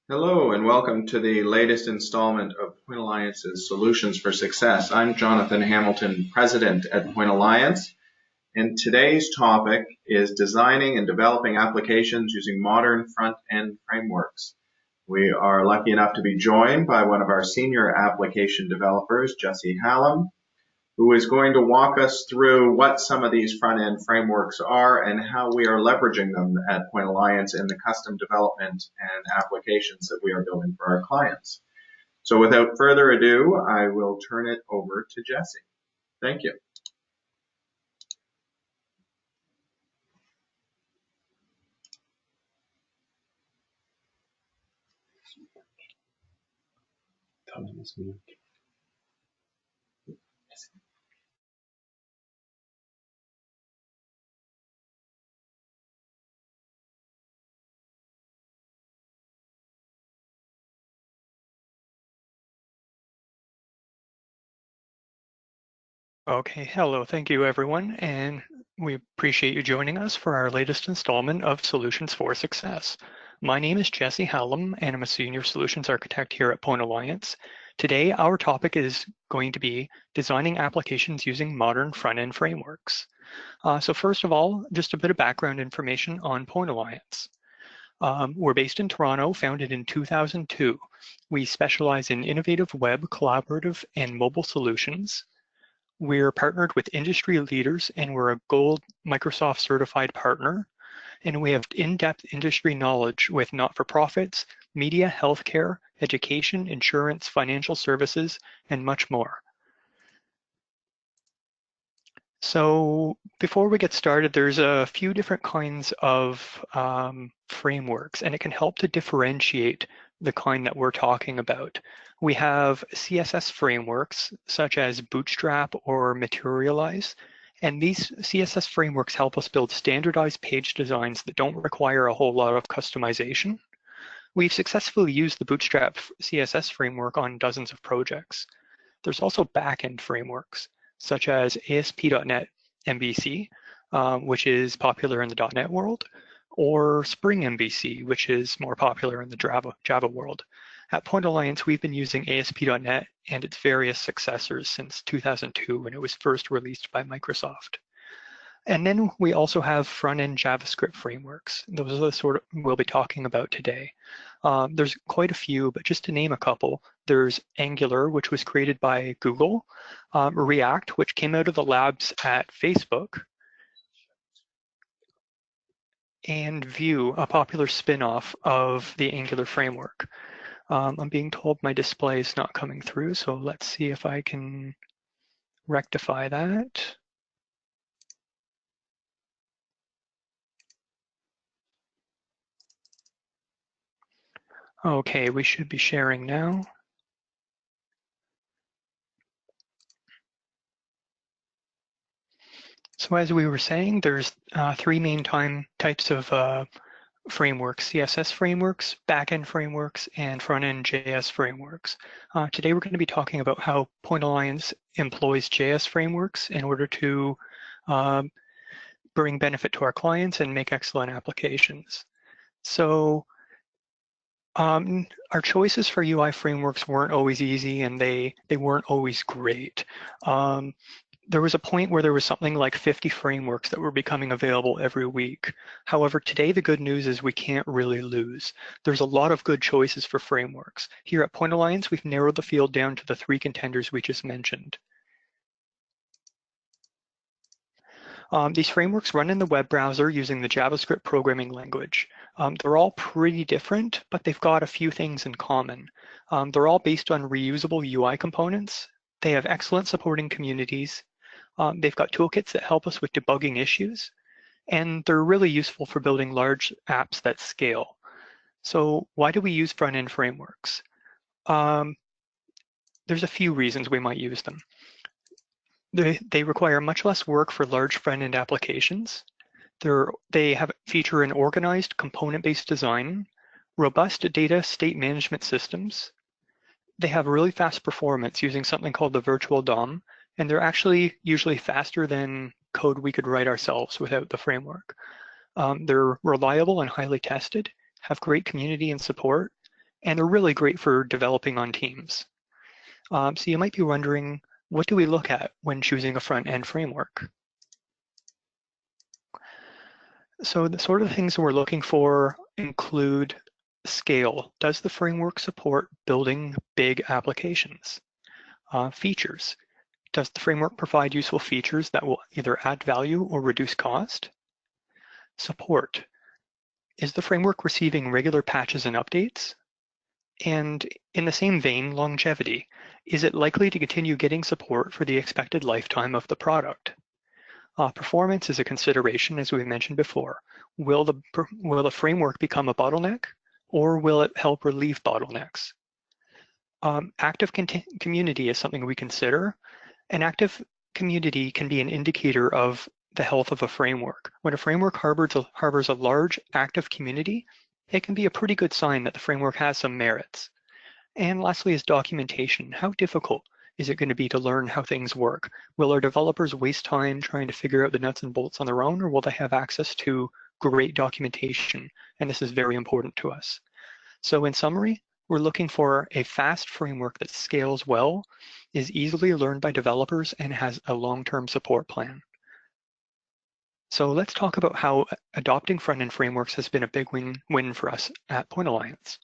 Hello and welcome to the latest installment of Point Alliance's Solutions for Success. I'm Jonathan Hamilton, President at Point Alliance, and today's topic is designing and developing applications using modern front-end frameworks. We are lucky enough to be joined by one of our senior application developers, Jesse Hallam, who is going to walk us through what some of these front-end frameworks are and how we are leveraging them at Point Alliance in the custom development and applications that we are building for our clients. So without further ado, I will turn it over to Jesse. Thank you. Okay, hello, thank you everyone, and we appreciate you joining us for our latest installment of Solutions for Success. My name is Jesse Hallam, and I'm a Senior Solutions Architect here at Point Alliance. Today, our topic is going to be designing applications using modern front-end frameworks. So first of all, just a bit of background information on Point Alliance. We're based in Toronto, founded in 2002. We specialize in innovative web, collaborative, and mobile solutions. We're partnered with industry leaders and we're a gold Microsoft certified partner. And we have in-depth industry knowledge with not-for-profits, media, healthcare, education, insurance, financial services, and much more. So before we get started, there's a few different kinds of frameworks, and it can help to differentiate the kind that we're talking about. We have CSS frameworks such as Bootstrap or Materialize, and these CSS frameworks help us build standardized page designs that don't require a whole lot of customization. We've successfully used the Bootstrap CSS framework on dozens of projects. There's also backend frameworks such as ASP.NET MVC, which is popular in the .NET world, or Spring MVC, which is more popular in the Java world. At Point Alliance, we've been using ASP.NET and its various successors since 2002 when it was first released by Microsoft. And then we also have front-end JavaScript frameworks. Those are the sort of we'll be talking about today. There's quite a few, but just to name a couple, there's Angular, which was created by Google, React, which came out of the labs at Facebook, and Vue, a popular spin-off of the Angular framework. I'm being told my display is not coming through, so let's see if I can rectify that. Okay, we should be sharing now. So as we were saying, there's three main types of frameworks: CSS frameworks, backend frameworks, and front-end JS frameworks. Today we're going to be talking about how Point Alliance employs JS frameworks in order to bring benefit to our clients and make excellent applications. So our choices for UI frameworks weren't always easy, and they weren't always great. There was a point where there was something like 50 frameworks that were becoming available every week. However, today the good news is we can't really lose. There's a lot of good choices for frameworks. Here at Point Alliance, we've narrowed the field down to the three contenders we just mentioned. These frameworks run in the web browser using the JavaScript programming language. They're all pretty different, but they've got a few things in common. They're all based on reusable UI components. They have excellent supporting communities. They've got toolkits that help us with debugging issues, and they're really useful for building large apps that scale. So why do we use front-end frameworks? There's a few reasons we might use them. They require much less work for large front-end applications. They feature an organized component-based design, robust data state management systems. They have really fast performance using something called the virtual DOM, and they're actually usually faster than code we could write ourselves without the framework. They're reliable and highly tested, have great community and support, and they're really great for developing on teams. So you might be wondering, what do we look at when choosing a front-end framework? So the sort of things that we're looking for include scale. Does the framework support building big applications? Features. Does the framework provide useful features that will either add value or reduce cost? Support. Is the framework receiving regular patches and updates? And in the same vein, longevity. Is it likely to continue getting support for the expected lifetime of the product? Performance is a consideration, as we mentioned before. Will the framework become a bottleneck, or will it help relieve bottlenecks? Active community is something we consider. An active community can be an indicator of the health of a framework. When a framework harbors a large active community, it can be a pretty good sign that the framework has some merits. And lastly is documentation. How difficult is it going to be to learn how things work? Will our developers waste time trying to figure out the nuts and bolts on their own, or will they have access to great documentation? And this is very important to us. So in summary, we're looking for a fast framework that scales well, is easily learned by developers, and has a long-term support plan. So let's talk about how adopting front-end frameworks has been a big win for us at Point Alliance.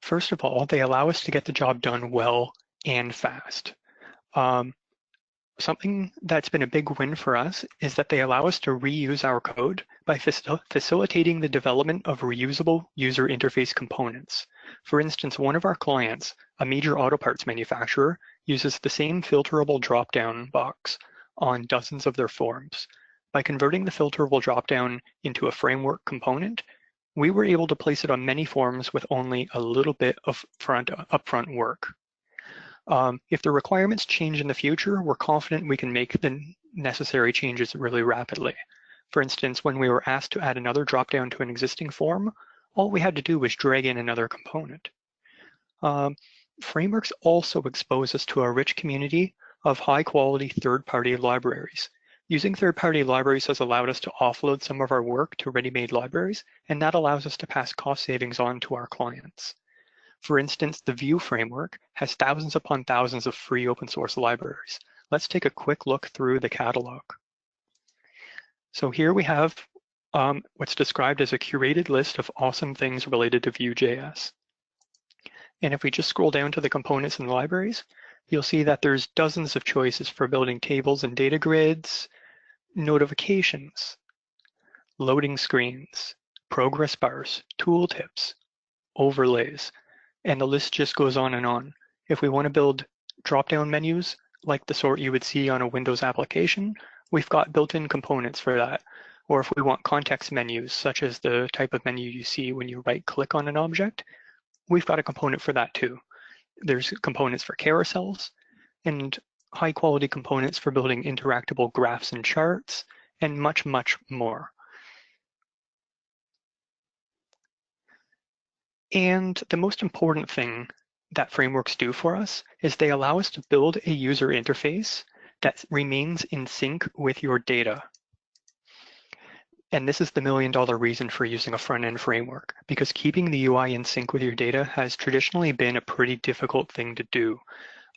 First of all, they allow us to get the job done well and fast. Something that's been a big win for us is that they allow us to reuse our code by facilitating the development of reusable user interface components. For instance, one of our clients, a major auto parts manufacturer, uses the same filterable drop-down box on dozens of their forms. By converting the filterable drop-down into a framework component, we were able to place it on many forms with only a little bit of upfront work. If the requirements change in the future, we're confident we can make the necessary changes really rapidly. For instance, when we were asked to add another dropdown to an existing form, all we had to do was drag in another component. Frameworks also expose us to a rich community of high-quality third-party libraries. Using third-party libraries has allowed us to offload some of our work to ready-made libraries, and that allows us to pass cost savings on to our clients. For instance, the Vue framework has thousands upon thousands of free open source libraries. Let's take a quick look through the catalog. So here we have what's described as a curated list of awesome things related to Vue.js. And if we just scroll down to the components and libraries, you'll see that there's dozens of choices for building tables and data grids, notifications, loading screens, progress bars, tooltips, overlays, and the list just goes on and on. If we want to build drop-down menus like the sort you would see on a Windows application, we've got built-in components for that. Or if we want context menus, such as the type of menu you see when you right-click on an object, we've got a component for that too. There's components for carousels and high-quality components for building interactable graphs and charts, and much, much more. And the most important thing that frameworks do for us is they allow us to build a user interface that remains in sync with your data. And this is the million-dollar reason for using a front-end framework, because keeping the UI in sync with your data has traditionally been a pretty difficult thing to do.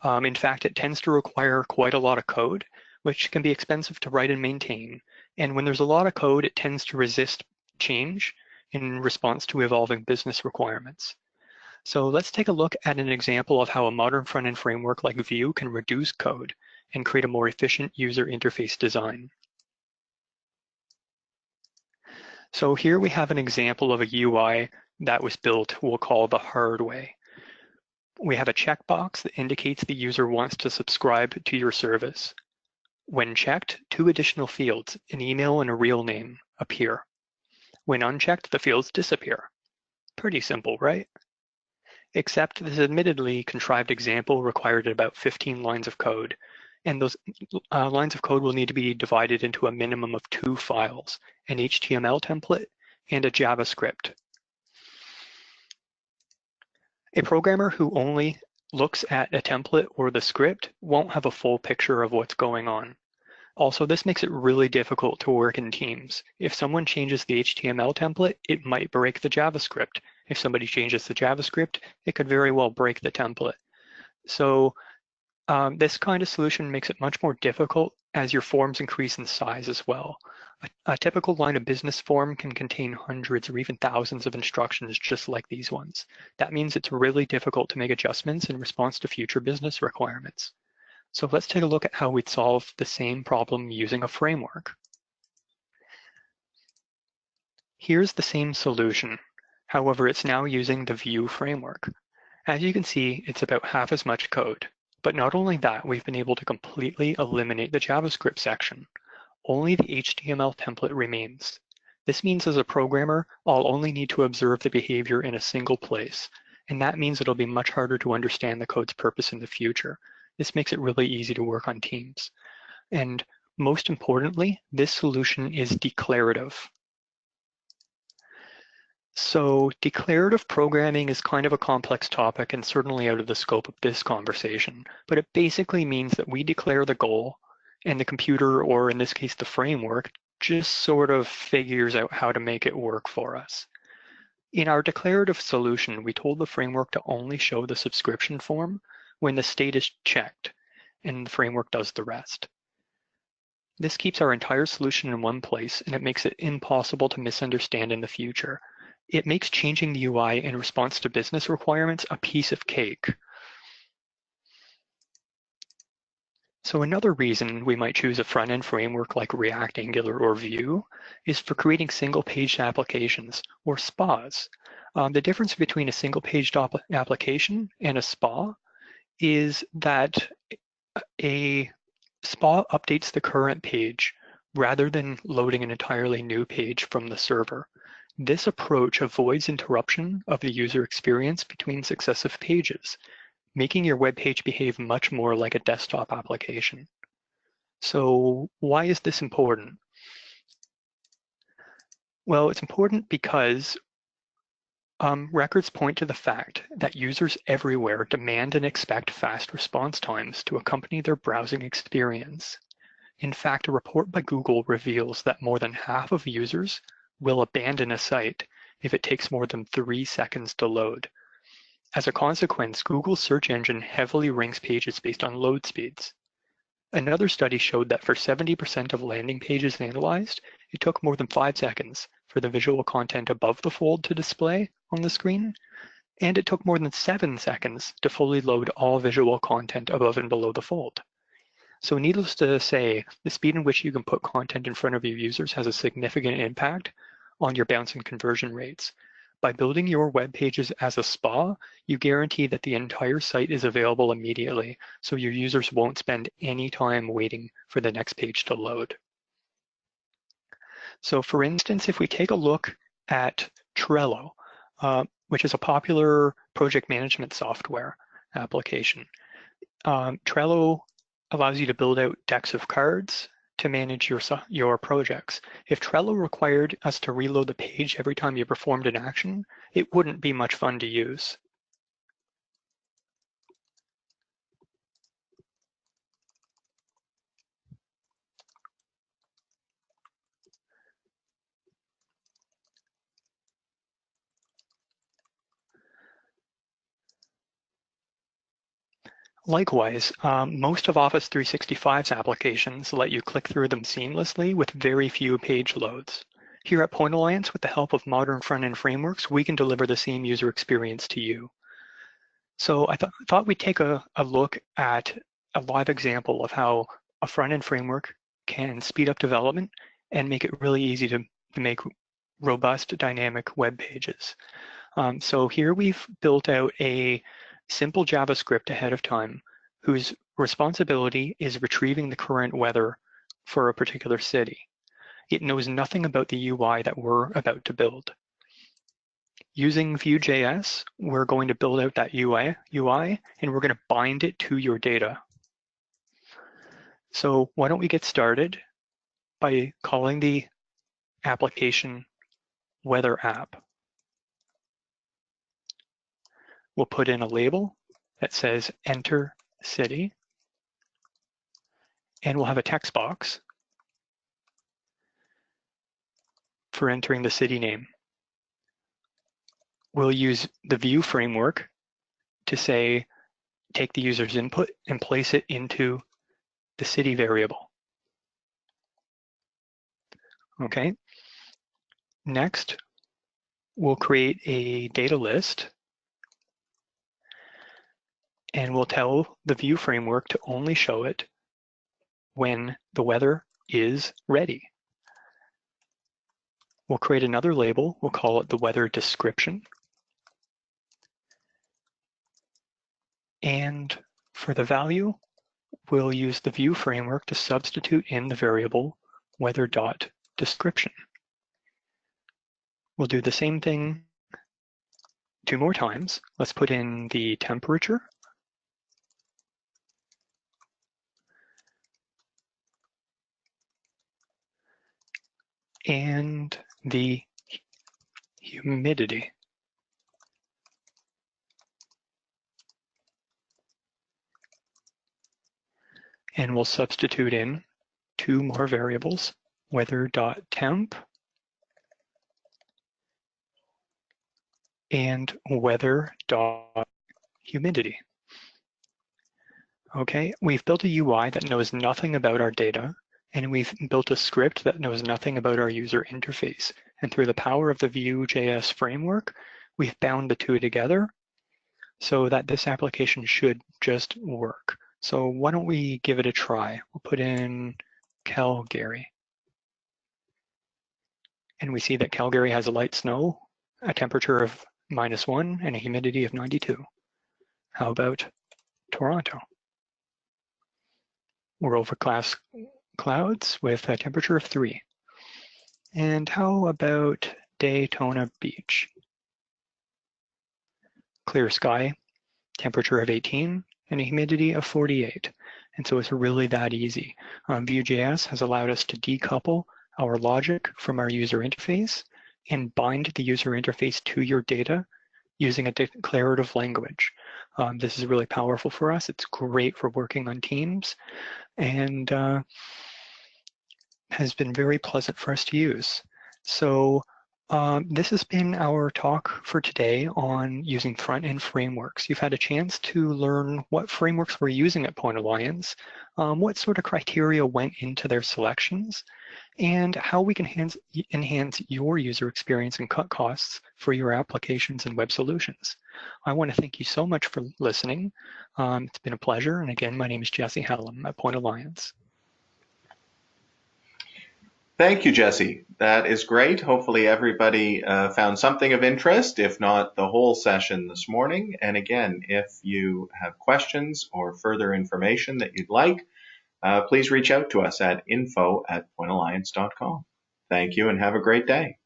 In fact, it tends to require quite a lot of code, which can be expensive to write and maintain. And when there's a lot of code, it tends to resist change in response to evolving business requirements. So let's take a look at an example of how a modern front-end framework like Vue can reduce code and create a more efficient user interface design. So here we have an example of a UI that was built, we'll call the hard way. We have a checkbox that indicates the user wants to subscribe to your service. When checked, two additional fields, an email and a real name, appear. When unchecked, the fields disappear. Pretty simple, right? Except this admittedly contrived example required about 15 lines of code, and those lines of code will need to be divided into a minimum of 2 files, an HTML template and a JavaScript. A programmer who only looks at a template or the script won't have a full picture of what's going on. Also, this makes it really difficult to work in teams. If someone changes the HTML template, it might break the JavaScript. If somebody changes the JavaScript, it could very well break the template. So this kind of solution makes it much more difficult as your forms increase in size as well. A typical line of business form can contain hundreds or even thousands of instructions just like these ones. That means it's really difficult to make adjustments in response to future business requirements. So let's take a look at how we'd solve the same problem using a framework. Here's the same solution. However, it's now using the Vue framework. As you can see, it's about half as much code. But not only that, we've been able to completely eliminate the JavaScript section. Only the HTML template remains. This means as a programmer, I'll only need to observe the behavior in a single place. And that means it'll be much harder to understand the code's purpose in the future. This makes it really easy to work on teams. And most importantly, this solution is declarative. So declarative programming is kind of a complex topic and certainly out of the scope of this conversation, but it basically means that we declare the goal and the computer, or in this case, the framework, just sort of figures out how to make it work for us. In our declarative solution, we told the framework to only show the subscription form when the state is checked, and the framework does the rest. This keeps our entire solution in one place, and it makes it impossible to misunderstand in the future. It makes changing the UI in response to business requirements a piece of cake. So another reason we might choose a front-end framework like React, Angular, or Vue is for creating single-page applications, or SPAs. The difference between a single-page application and a SPA is that a SPA updates the current page rather than loading an entirely new page from the server. This approach avoids interruption of the user experience between successive pages, making your web page behave much more like a desktop application. So why is this important? Well, it's important because records point to the fact that users everywhere demand and expect fast response times to accompany their browsing experience. In fact, a report by Google reveals that more than half of users will abandon a site if it takes more than 3 seconds to load. As a consequence, Google's search engine heavily ranks pages based on load speeds. Another study showed that for 70% of landing pages analyzed, it took more than 5 seconds for the visual content above the fold to display on the screen, and it took more than 7 seconds to fully load all visual content above and below the fold. So needless to say, the speed in which you can put content in front of your users has a significant impact on your bounce and conversion rates. By building your web pages as a SPA, you guarantee that the entire site is available immediately, so your users won't spend any time waiting for the next page to load. So for instance, if we take a look at Trello, which is a popular project management software application, Trello allows you to build out decks of cards to manage your projects. If Trello required us to reload the page every time you performed an action, it wouldn't be much fun to use. Likewise, most of Office 365's applications let you click through them seamlessly with very few page loads. Here at Point Alliance, with the help of modern front-end frameworks, we can deliver the same user experience to you. So I thought we'd take a look at a live example of how a front-end framework can speed up development and make it really easy to make robust dynamic web pages. So here we've built out a simple JavaScript ahead of time whose responsibility is retrieving the current weather for a particular city. It knows nothing about the UI that we're about to build. Using Vue.js, we're going to build out that UI and we're going to bind it to your data. So why don't we get started by calling the application weather app. We'll put in a label that says enter city, and we'll have a text box for entering the city name. We'll use the view framework to say, take the user's input and place it into the city variable. Okay. Next, we'll create a data list, and we'll tell the view framework to only show it when the weather is ready. We'll create another label. We'll call it the weather description. And for the value, we'll use the view framework to substitute in the variable weather.description. We'll do the same thing 2 more times. Let's put in the temperature. And the humidity. And we'll substitute in 2 more variables, weather.temp and weather.humidity. Okay, we've built a UI that knows nothing about our data, and we've built a script that knows nothing about our user interface. And through the power of the Vue.js framework, we've bound the two together so that this application should just work. So why don't we give it a try? We'll put in Calgary. And we see that Calgary has a light snow, a temperature of -1, and a humidity of 92. How about Toronto? We're overcast clouds with a temperature of 3. And how about Daytona Beach? Clear sky, temperature of 18, and a humidity of 48. And so it's really that easy. Vue.js has allowed us to decouple our logic from our user interface and bind the user interface to your data using a declarative language. This is really powerful for us. It's great for working on teams, and has been very pleasant for us to use. So this has been our talk for today on using front-end frameworks. You've had a chance to learn what frameworks we're using at Point Alliance, what sort of criteria went into their selections, and how we can enhance your user experience and cut costs for your applications and web solutions. I want to thank you so much for listening. It's been a pleasure. And again, my name is Jesse Hallam at Point Alliance. Thank you, Jesse. That is great. Hopefully everybody found something of interest, if not the whole session this morning. And again, if you have questions or further information that you'd like, please reach out to us at info@pointalliance.com. Thank you and have a great day.